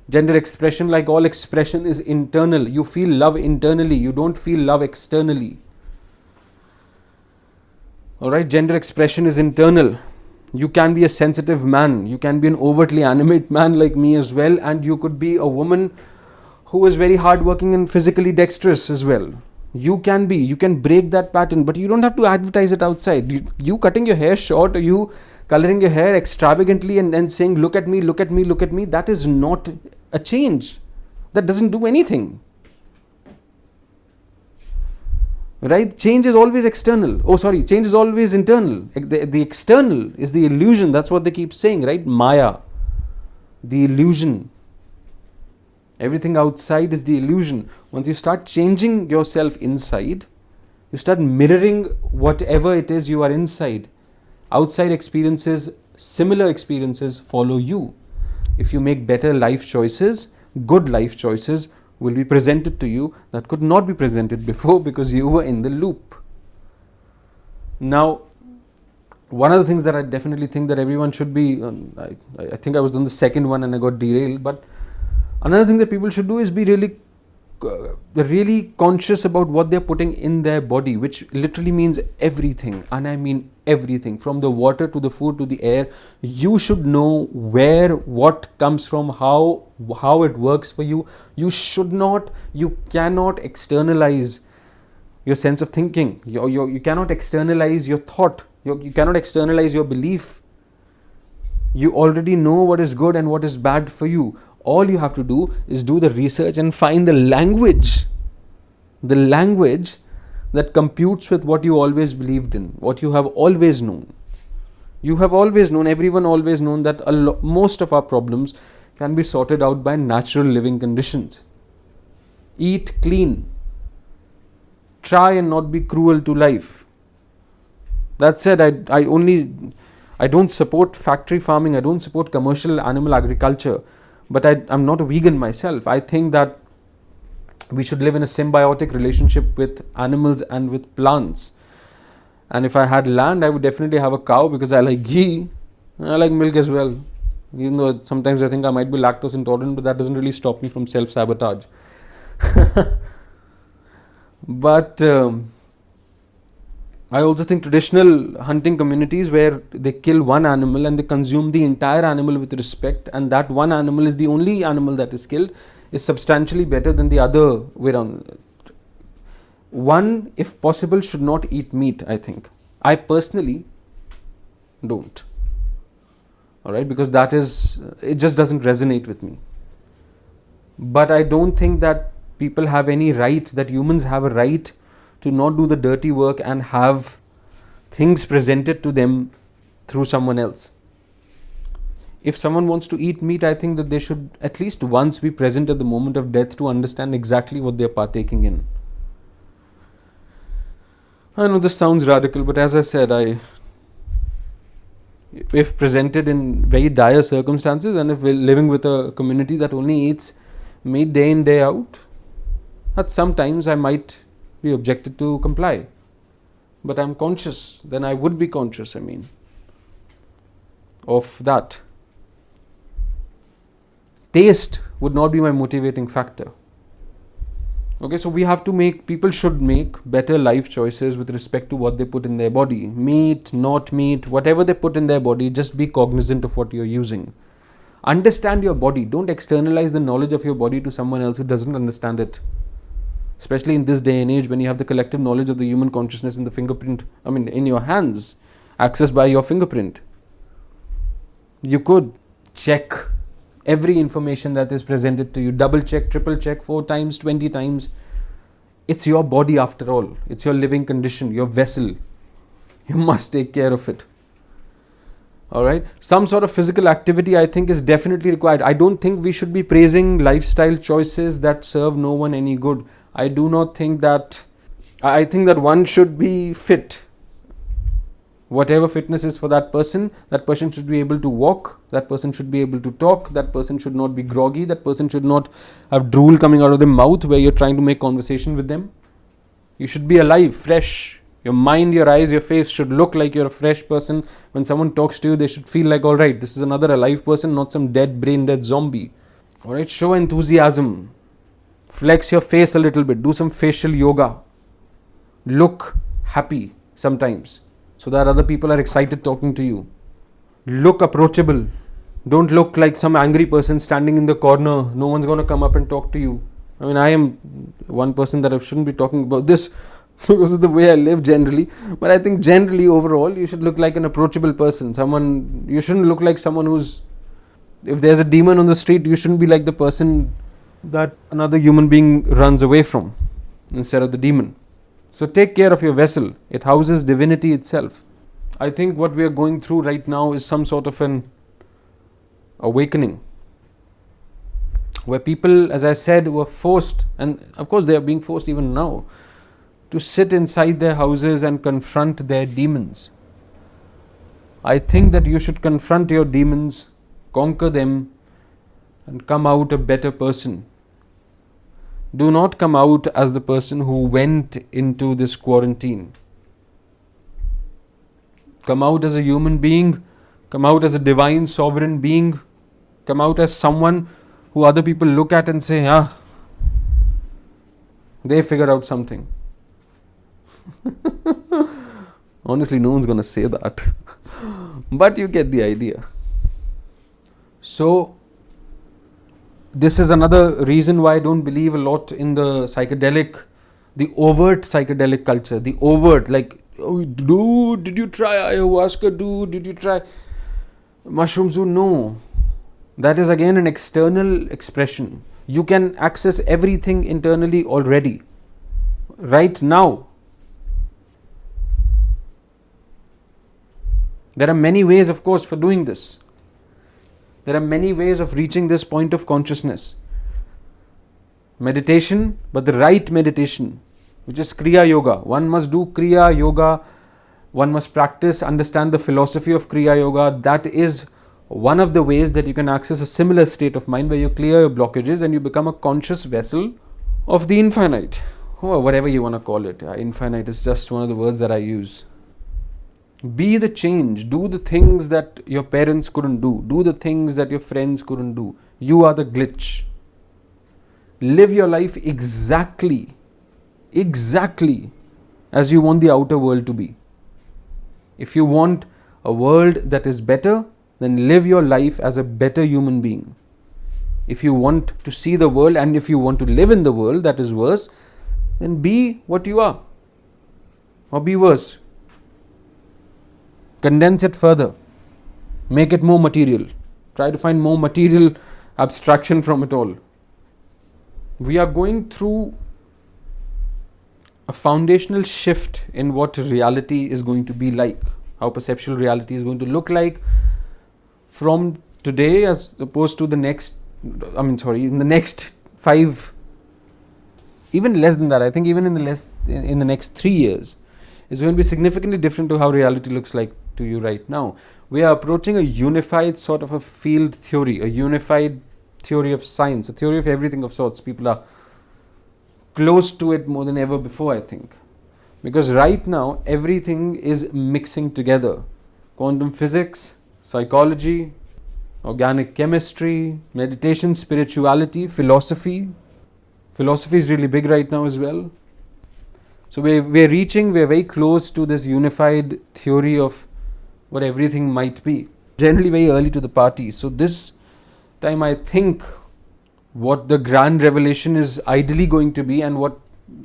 Gender expression, like all expression, is internal. You feel love internally. You don't feel love externally. Alright, gender expression is internal. You can be a sensitive man. You can be an overtly animate man like me as well, and you could be a woman who is very hardworking and physically dexterous as well. You can break that pattern, but you don't have to advertise it outside. You cutting your hair short, or you coloring your hair extravagantly and then saying, look at me, look at me, look at me, that is not a change. That doesn't do anything. Right? Change is always external. Change is always internal. The external is the illusion. That's what they keep saying, right? Maya. The illusion. Everything outside is the illusion. Once you start changing yourself inside, you start mirroring whatever it is you are inside. Outside experiences, similar experiences follow you. If you make better life choices, good life choices will be presented to you that could not be presented before because you were in the loop. Now, one of the things that I definitely think that everyone should be, I think I was on the second one and I got derailed, but another thing that people should do is be really conscious about what they're putting in their body, which literally means everything. And I mean everything, from the water to the food to the air. You should know what comes from, how it works for you. You cannot externalize your sense of thinking. You cannot externalize your thought. You cannot externalize your belief. You already know what is good and what is bad for you. All you have to do is do the research and find the language that computes with what you always believed in, what you have always known. Everyone always known that most of our problems can be sorted out by natural living conditions. Eat clean. Try and not be cruel to life. That said, I don't support factory farming, I don't support commercial animal agriculture, but I'm not a vegan myself. I think that we should live in a symbiotic relationship with animals and with plants. And if I had land, I would definitely have a cow, because I like ghee, I like milk as well. Even though sometimes I think I might be lactose intolerant, but that doesn't really stop me from self-sabotage. But I also think traditional hunting communities, where they kill one animal and they consume the entire animal with respect, and that one animal is the only animal that is killed, is substantially better than the other way around. One, if possible, should not eat meat, I think. I personally don't. Alright, because it just doesn't resonate with me. But I don't think that people have any right, that humans have a right to not do the dirty work and have things presented to them through someone else. If someone wants to eat meat, I think that they should at least once be present at the moment of death to understand exactly what they're partaking in. I know this sounds radical, but as I said, if presented in very dire circumstances, and if we're living with a community that only eats meat day in, day out, that sometimes I might be objected to comply. But I'm conscious, then I would be conscious, of that. Taste would not be my motivating factor. Okay, so people should make better life choices with respect to what they put in their body. Meat, not meat, whatever they put in their body, just be cognizant of what you're using. Understand your body. Don't externalize the knowledge of your body to someone else who doesn't understand it. Especially in this day and age, when you have the collective knowledge of the human consciousness in the fingerprint, in your hands, accessed by your fingerprint. You could check every information that is presented to you, double check, triple check, 4 times, 20 times. It's your body after all. It's your living condition, your vessel. You must take care of it. Alright? Some sort of physical activity, I think, is definitely required. I don't think we should be praising lifestyle choices that serve no one any good. I think that one should be fit. Whatever fitness is for that person should be able to walk, that person should be able to talk, that person should not be groggy, that person should not have drool coming out of their mouth where you're trying to make conversation with them. You should be alive, fresh. Your mind, your eyes, your face should look like you're a fresh person. When someone talks to you, they should feel like, alright, this is another alive person, not some brain dead zombie. Alright, show enthusiasm. Flex your face a little bit. Do some facial yoga. Look happy sometimes, so that other people are excited talking to you. Look approachable. Don't look like some angry person standing in the corner. No one's going to come up and talk to you. I am one person that I shouldn't be talking about this because of the way I live generally. But I think generally, overall, you should look like an approachable person. You shouldn't look like someone if there's a demon on the street, you shouldn't be like the person that another human being runs away from instead of the demon. So take care of your vessel. It houses divinity itself. I think what we are going through right now is some sort of an awakening, where people, as I said, were forced, and of course they are being forced even now, to sit inside their houses and confront their demons. I think that you should confront your demons, conquer them, and come out a better person. Do not come out as the person who went into this quarantine. Come out as a human being. Come out as a divine sovereign being. Come out as someone who other people look at and say, they figured out something. Honestly, no one's going to say that. But you get the idea. So, this is another reason why I don't believe a lot in the overt psychedelic culture. The overt, like, oh, dude, did you try ayahuasca? Dude, did you try mushrooms? No. That is again an external expression. You can access everything internally already. Right now. There are many ways, of course, for doing this. There are many ways of reaching this point of consciousness. Meditation, but the right meditation, which is Kriya Yoga. One must do Kriya Yoga One must practice, understand the philosophy of Kriya Yoga. That is one of the ways that you can access a similar state of mind where you clear your blockages and you become a conscious vessel of the infinite, or whatever you want to call it. Infinite is just one of the words that I use. Be the change. Do the things that your parents couldn't do. Do the things that your friends couldn't do. You are the glitch. Live your life exactly as you want the outer world to be. If you want a world that is better, then live your life as a better human being. If you want to see the world and if you want to live in the world that is worse, then be what you are. Or be worse. Condense it further. Make it more material. Try to find more material abstraction from it all. We are going through a foundational shift in what reality is going to be like, how perceptual reality is going to look like from today as opposed to in the next 5, even less than that. I think even in the next 3 years is going to be significantly different to how reality looks like to you right now. We are approaching a unified sort of a field theory, a unified theory of science, a theory of everything of sorts. People are close to it more than ever before, I think. Because right now, everything is mixing together. Quantum physics, psychology, organic chemistry, meditation, spirituality, philosophy. Philosophy is really big right now as well. So we're very close to this unified theory of what everything might be. Generally very early to the party. So this time I think what the grand revelation is ideally going to be, and what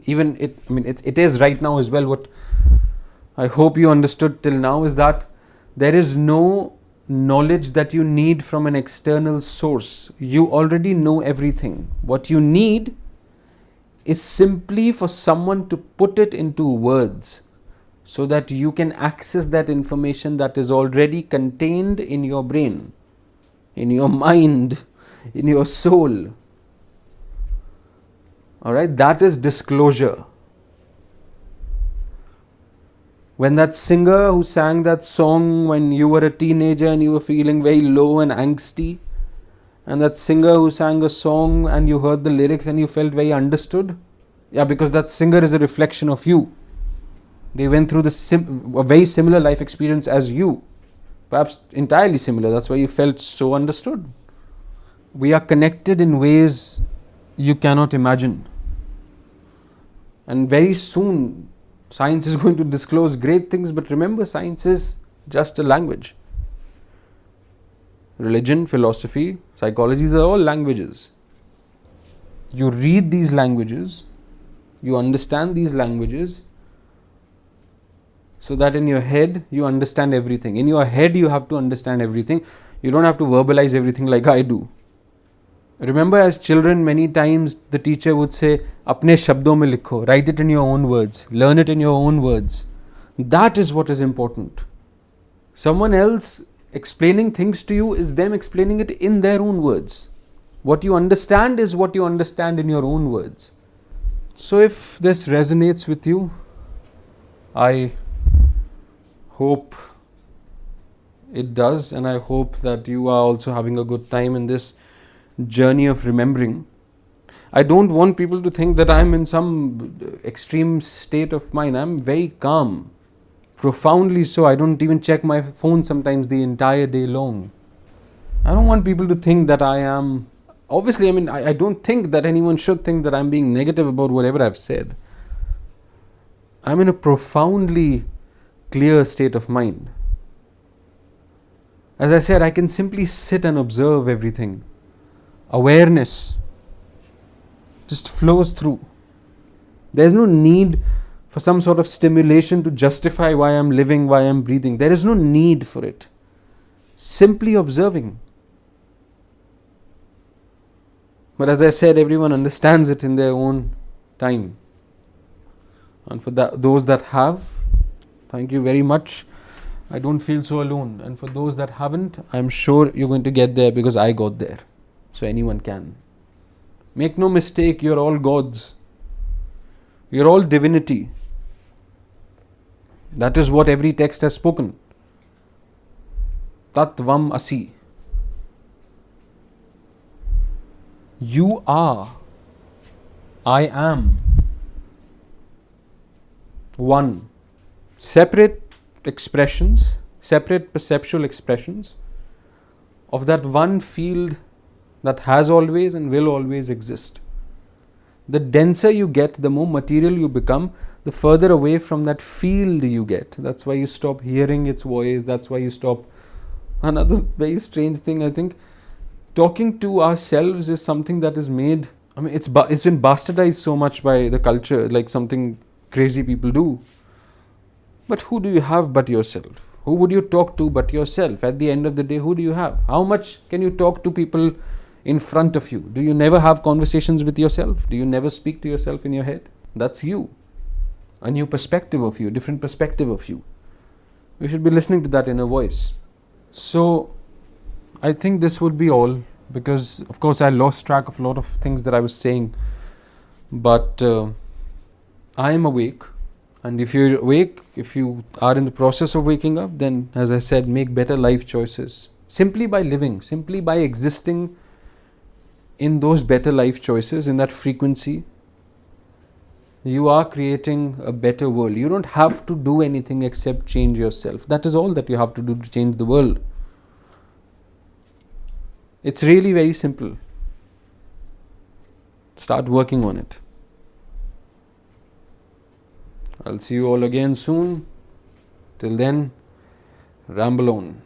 even it is right now as well, what I hope you understood till now, is that there is no knowledge that you need from an external source. You already know everything. What you need is simply for someone to put it into words so that you can access that information that is already contained in your brain, in your mind, in your soul. Alright, that is disclosure. When that singer who sang that song when you were a teenager and you were feeling very low and angsty, and that singer who sang a song and you heard the lyrics and you felt very understood, because that singer is a reflection of you. They went through a very similar life experience as you, perhaps entirely similar. That's why you felt so understood. We are connected in ways you cannot imagine. And very soon, science is going to disclose great things, but remember, science is just a language. Religion, philosophy, psychology, these are all languages. You read these languages, you understand these languages, so that in your head you understand everything. In your head you have to understand everything. You don't have to verbalize everything like I do. Remember, as children, many times the teacher would say, "Apne shabdon mein likho," write it in your own words, learn it in your own words. That is what is important. Someone else explaining things to you is them explaining it in their own words. What you understand is what you understand in your own words. So if this resonates with you, I hope it does, and I hope that you are also having a good time in this journey of remembering. I don't want people to think that I'm in some extreme state of mind. I'm very calm, profoundly so. I don't even check my phone sometimes the entire day long. I don't want people to think that I am, obviously, I don't think that anyone should think that I'm being negative about whatever I've said. I'm in a profoundly clear state of mind. As I said, I can simply sit and observe everything. Awareness just flows through. There's no need for some sort of stimulation to justify why I'm living, why I'm breathing. There is no need for it. Simply observing. But as I said, everyone understands it in their own time. And for those that have, thank you very much. I don't feel so alone. And for those that haven't, I'm sure you're going to get there because I got there. So anyone can. Make no mistake, you're all gods. You're all divinity. That is what every text has spoken. Tatvam asi. You are. I am. One. Separate expressions, separate perceptual expressions of that one field that has always and will always exist. The denser you get, the more material you become, the further away from that field you get. That's why you stop hearing its voice. That's why you stop. Another very strange thing, I think, talking to ourselves is something that is made, it's been bastardized so much by the culture, like something crazy people do. But who do you have but yourself? Who would you talk to but yourself? At the end of the day, who do you have? How much can you talk to people in front of you? Do you never have conversations with yourself? Do you never speak to yourself in your head? That's you. A new perspective of you, a different perspective of you. You should be listening to that inner voice. So, I think this would be all, because of course I lost track of a lot of things that I was saying. But I am awake. And if you're awake, if you are in the process of waking up, then, as I said, make better life choices. Simply by living, simply by existing in those better life choices, in that frequency, you are creating a better world. You don't have to do anything except change yourself. That is all that you have to do to change the world. It's really very simple. Start working on it. I'll see you all again soon. Till then, ramble on.